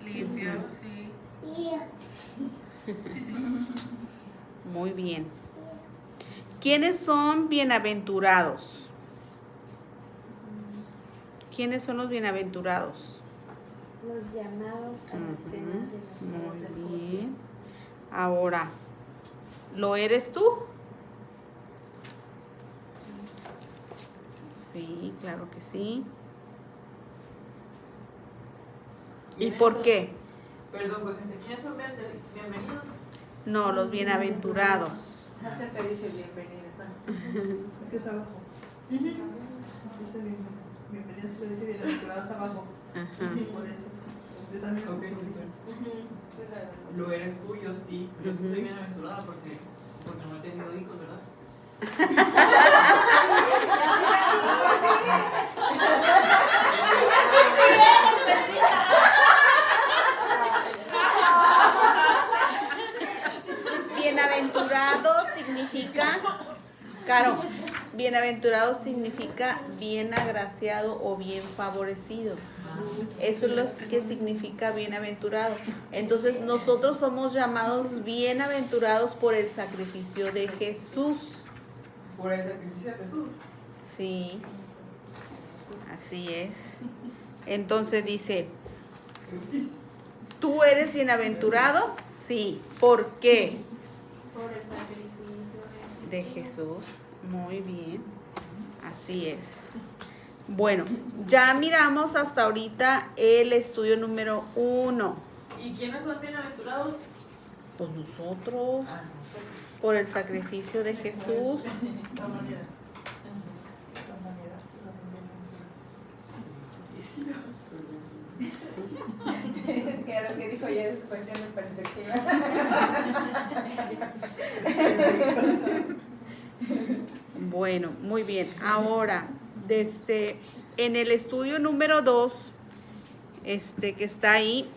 Limpio, sí. Muy bien. ¿Quiénes son bienaventurados? ¿Quiénes son los bienaventurados? Los llamados a la cena de las bodas del Muy bien. Ahora, ¿lo eres tú? Sí, claro que sí. ¿Y por qué? Perdón, pues ¿quiénes son bienvenidos? No, los bienaventurados. Hasta te dice bienvenida. Es que es abajo. Dice bienvenido, se dice bienaventurado hasta abajo. Ajá. Sí, por eso. Yo también lo Ok, sí, sí. Lo eres tú, yo sí. Yo sí soy bienaventurada porque no he tenido hijos, ¿verdad? Bienaventurado significa, Caro, bienaventurado significa bien agraciado o bien favorecido. Eso es lo que significa bienaventurado. Entonces nosotros somos llamados bienaventurados por el sacrificio de Jesús. Por el sacrificio de Jesús. Sí, así es. Entonces dice, ¿tú eres bienaventurado? Sí. ¿Por qué? por el sacrificio de Jesús. Muy bien. Así es. Bueno, ya miramos hasta ahorita el estudio número 1. ¿Y quiénes son bienaventurados? Pues nosotros, por el sacrificio de Jesús. La humanidad. La humanidad. Que lo que dijo ya después tiene perspectiva. Bueno, muy bien. Ahora, en el estudio número 2, que está ahí,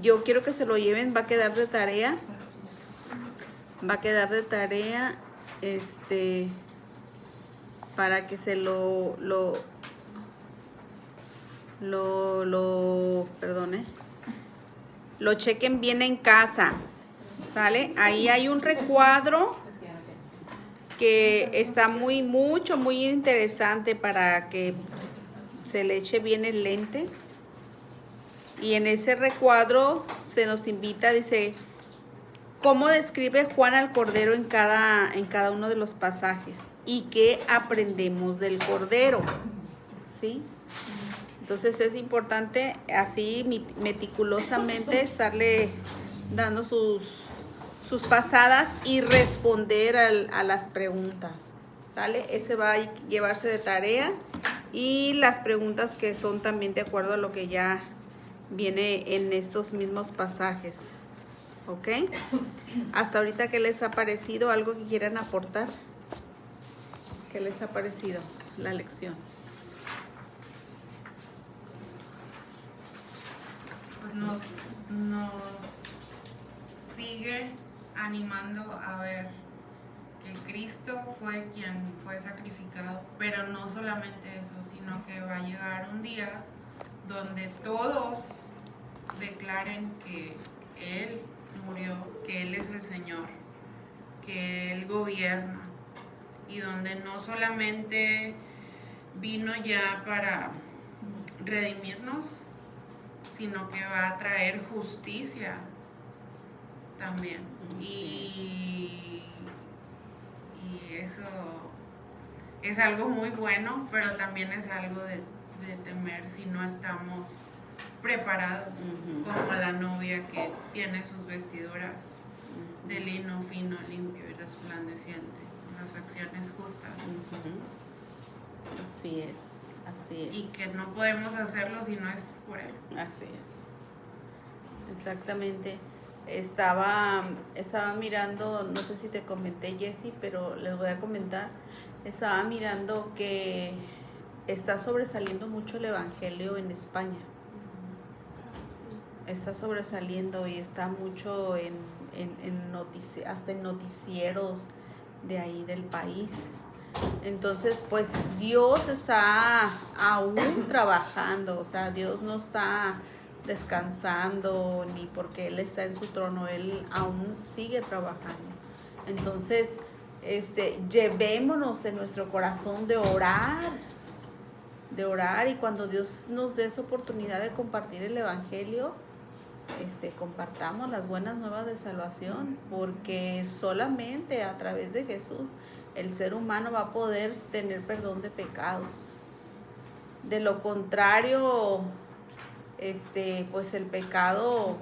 yo quiero que se lo lleven, va a quedar de tarea. Va a quedar de tarea, para que se lo chequen bien en casa. ¿Sale? Ahí hay un recuadro que está muy interesante para que se le eche bien el lente. Y en ese recuadro se nos invita, dice, ¿cómo describe Juan al Cordero en cada uno de los pasajes? ¿Y qué aprendemos del Cordero? ¿Sí? Entonces es importante así meticulosamente estarle dando sus pasadas y responder a las preguntas. ¿Sale? Ese va a llevarse de tarea. Y las preguntas que son también de acuerdo a lo que ya viene en estos mismos pasajes. ¿Ok? Hasta ahorita, ¿qué les ha parecido? ¿Algo que quieran aportar? ¿Qué les ha parecido la lección? Pues nos sigue animando a ver que Cristo fue quien fue sacrificado, pero no solamente eso, sino que va a llegar un día donde todos declaren que Él murió, que Él es el Señor, que Él gobierna, y donde no solamente vino ya para redimirnos, sino que va a traer justicia también. Y eso es algo muy bueno, pero también es algo de temer si no estamos preparados, como la novia que tiene sus vestiduras de lino fino, limpio y resplandeciente, las acciones justas. Así es. Y que no podemos hacerlo si no es por Él. Así es. Exactamente. Estaba mirando, no sé si te comenté, Jessy, pero les voy a comentar. Estaba mirando que está sobresaliendo mucho el evangelio en España. Está sobresaliendo y está mucho hasta en noticieros de ahí del país. Entonces, pues Dios está aún trabajando, o sea, Dios no está descansando ni porque Él está en su trono, Él aún sigue trabajando. Entonces, llevémonos en nuestro corazón de orar, y cuando Dios nos dé esa oportunidad de compartir el evangelio, compartamos las buenas nuevas de salvación, porque solamente a través de Jesús el ser humano va a poder tener perdón de pecados. De lo contrario, pues el pecado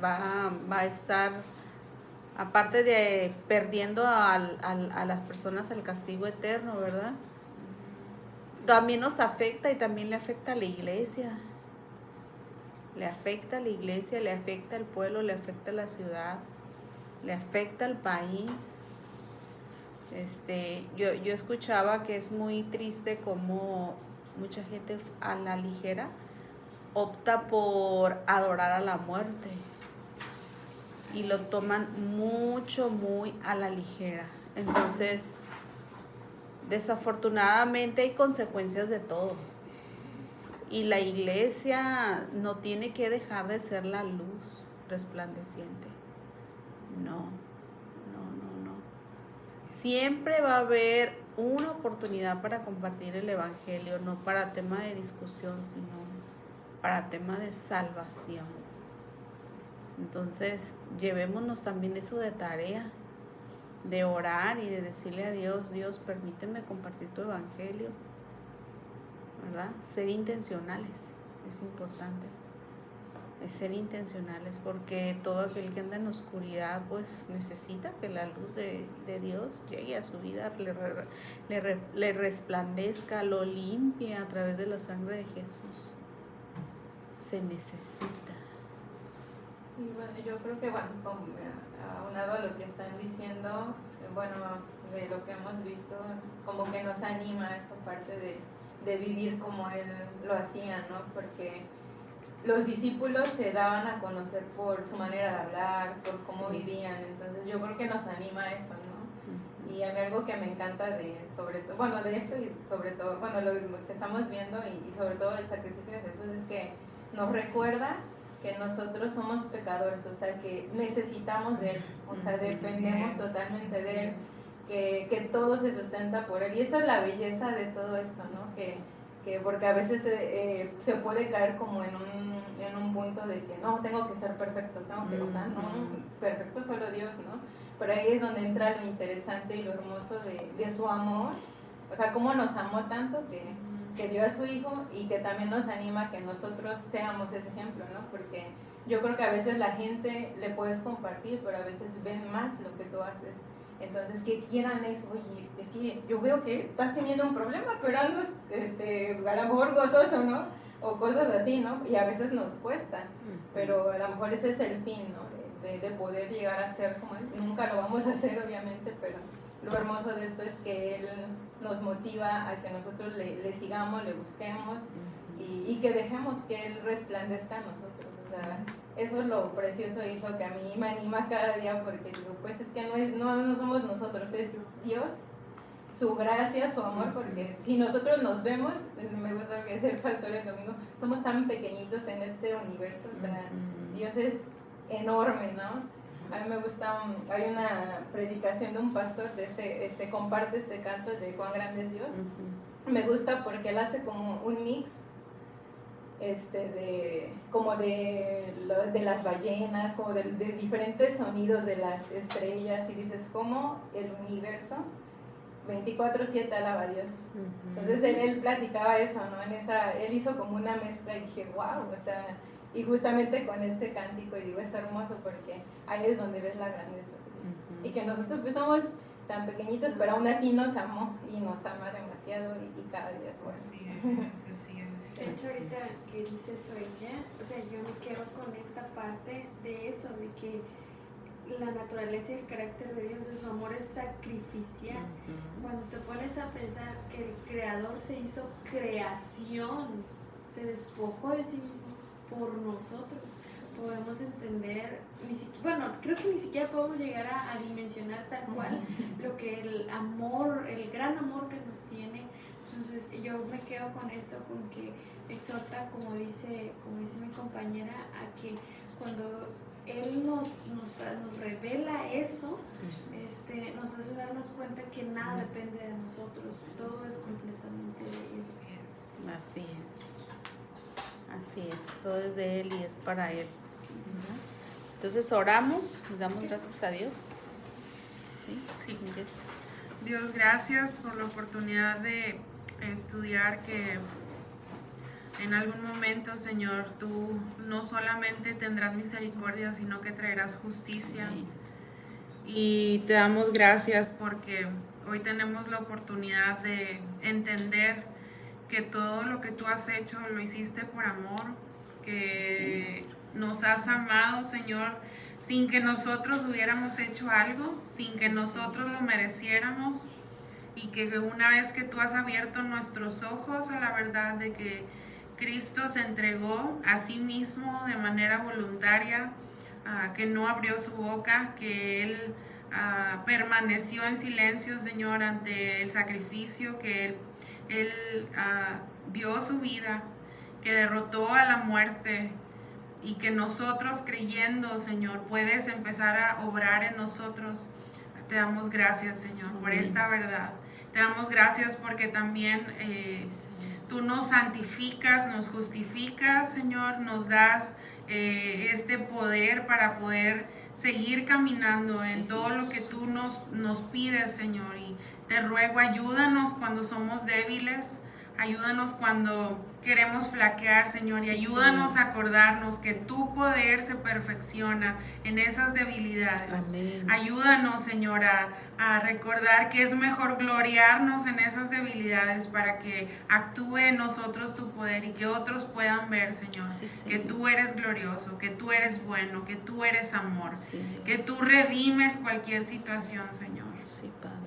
va a estar, aparte de perdiendo a las personas al castigo eterno, ¿verdad? También nos afecta y también le afecta a la iglesia. Le afecta a la iglesia, le afecta al pueblo, le afecta a la ciudad, le afecta al país. Yo escuchaba que es muy triste como mucha gente a la ligera opta por adorar a la muerte y lo toman muy a la ligera. Entonces, desafortunadamente hay consecuencias de todo. Y la iglesia no tiene que dejar de ser la luz resplandeciente. No. Siempre va a haber una oportunidad para compartir el evangelio, no para tema de discusión, sino para tema de salvación. Entonces, llevémonos también eso de tarea. de orar y de decirle a Dios, Dios, permíteme compartir tu evangelio, ¿verdad? Ser intencionales, es importante. Es ser intencionales, porque todo aquel que anda en oscuridad pues necesita que la luz de Dios llegue a su vida, le resplandezca, lo limpie a través de la sangre de Jesús. Se necesita. Y bueno, yo creo que, bueno, aunado a lo que están diciendo, bueno, de lo que hemos visto, como que nos anima esta parte de vivir como Él lo hacía, ¿no? Porque los discípulos se daban a conocer por su manera de hablar, por cómo vivían, entonces yo creo que nos anima eso, ¿no? Y a mí algo que me encanta sobre todo, bueno, de esto y sobre todo, bueno, lo que estamos viendo y sobre todo el sacrificio de Jesús es que nos recuerda que nosotros somos pecadores, o sea, que necesitamos de Él, o sea, dependemos totalmente de Él, que todo se sustenta por Él, y esa es la belleza de todo esto, ¿no? Que porque a veces se puede caer como en un punto de que no, tengo que ser perfecto, o sea, no, perfecto solo Dios, ¿no? Pero ahí es donde entra lo interesante y lo hermoso de su amor, o sea, cómo nos amó tanto que dio a su hijo, y que también nos anima a que nosotros seamos ese ejemplo, ¿no? Porque yo creo que a veces la gente le puedes compartir, pero a veces ven más lo que tú haces. Entonces, que quieran eso, oye, es que yo veo que estás teniendo un problema, pero andas a lo mejor gozoso, ¿no? O cosas así, ¿no? Y a veces nos cuesta, pero a lo mejor ese es el fin, ¿no? De poder llegar a ser como Él. Nunca lo vamos a hacer, obviamente, pero lo hermoso de esto es que Él nos motiva a que nosotros le sigamos, le busquemos y que dejemos que Él resplandezca a nosotros. O sea, eso es lo precioso y lo que a mí me anima cada día, porque digo, pues es que no somos nosotros, es Dios, su gracia, su amor, porque si nosotros nos vemos, me gusta lo que dice el pastor el domingo, somos tan pequeñitos en este universo, o sea, Dios es enorme, ¿no? A mí me gusta, hay una predicación de un pastor, comparte este canto de Cuán grande es Dios. Me gusta porque él hace como un mix de las ballenas, como de diferentes sonidos de las estrellas, y dices, como el universo 24/7 alaba a Dios. Entonces él platicaba eso, ¿no? Él hizo como una mezcla y dije, wow, o sea, y justamente con este cántico, y digo, es hermoso porque ahí es donde ves la grandeza de Dios. Y que nosotros pues somos tan pequeñitos, pero aún así nos amó y nos ama demasiado, y cada día es bueno. Así es. De hecho, ahorita que dices ella, o sea, yo me quedo con esta parte de eso, de que la naturaleza y el carácter de Dios, de su amor es sacrificial. Cuando te pones a pensar que el Creador se hizo creación, se despojó de sí mismo por nosotros, podemos entender, bueno, creo que ni siquiera podemos llegar a dimensionar tal cual lo que el amor, el gran amor que nos tiene. Entonces yo me quedo con esto, con que exhorta, como dice mi compañera, a que cuando Él nos revela eso, nos hace darnos cuenta que nada depende de nosotros, todo es completamente de Él. Así es, todo es de Él y es para Él. Entonces oramos y damos gracias a Dios. Sí. Dios, gracias por la oportunidad de estudiar, que en algún momento, Señor, tú no solamente tendrás misericordia, sino que traerás justicia. Y te damos gracias porque hoy tenemos la oportunidad de entender que todo lo que tú has hecho lo hiciste por amor, que nos has amado, Señor, sin que nosotros hubiéramos hecho algo, sin que nosotros lo mereciéramos, y que una vez que tú has abierto nuestros ojos a la verdad de que Cristo se entregó a sí mismo de manera voluntaria, que no abrió su boca, que Él permaneció en silencio, Señor, ante el sacrificio, que Él dio su vida, que derrotó a la muerte, y que nosotros, creyendo, Señor, puedes empezar a obrar en nosotros. Te damos gracias, Señor, por esta verdad. Te damos gracias porque también tú nos santificas, nos justificas, Señor, nos das este poder para poder seguir caminando en todo lo que tú nos pides, Señor. Y te ruego, ayúdanos cuando somos débiles, ayúdanos cuando queremos flaquear, Señor, y ayúdanos a acordarnos que tu poder se perfecciona en esas debilidades. Amén. Ayúdanos, Señor, a recordar que es mejor gloriarnos en esas debilidades para que actúe en nosotros tu poder y que otros puedan ver, Señor, Sí, que Señor. tú eres glorioso, que tú eres bueno, que tú eres amor, Sí, Dios. que tú redimes cualquier situación, Señor. Sí, Padre.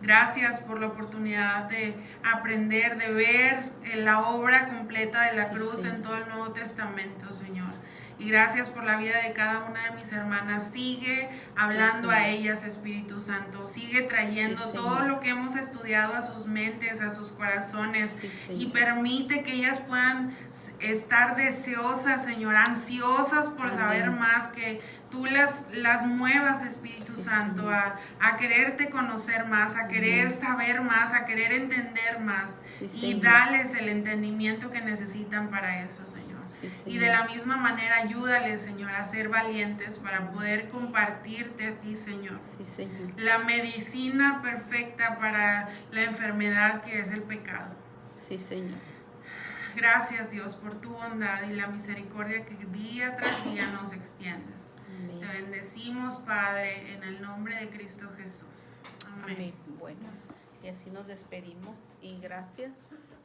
Gracias por la oportunidad de aprender, de ver la obra completa de la Sí, cruz Señor. en todo el Nuevo Testamento, Señor. Y gracias por la vida de cada una de mis hermanas. Sigue hablando a Señor. ellas, Espíritu Santo. Sigue trayendo Sí, todo Señor. lo que hemos estudiado a sus mentes, a sus corazones. Sí, Señor. Y permite que ellas puedan estar deseosas, Señor, ansiosas por Amén. saber más, que tú las muevas, Espíritu Sí, Santo, Señor. a quererte conocer más, a querer Amén. saber más, a querer entender más. Sí, Y Señor. dales el entendimiento que necesitan para eso, Señor. Sí, Y Señor. de la misma manera ayúdales, Señor, a ser valientes para poder compartirte a ti, Señor, Sí, Señor. la medicina perfecta para la enfermedad que es el pecado. Sí, Señor. Gracias, Dios, por tu bondad y la misericordia que día tras día nos extiendes. Te Amén. bendecimos, Padre, en el nombre de Cristo Jesús. Amén. Amén. Bueno, y así nos despedimos y gracias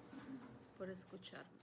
por escucharnos.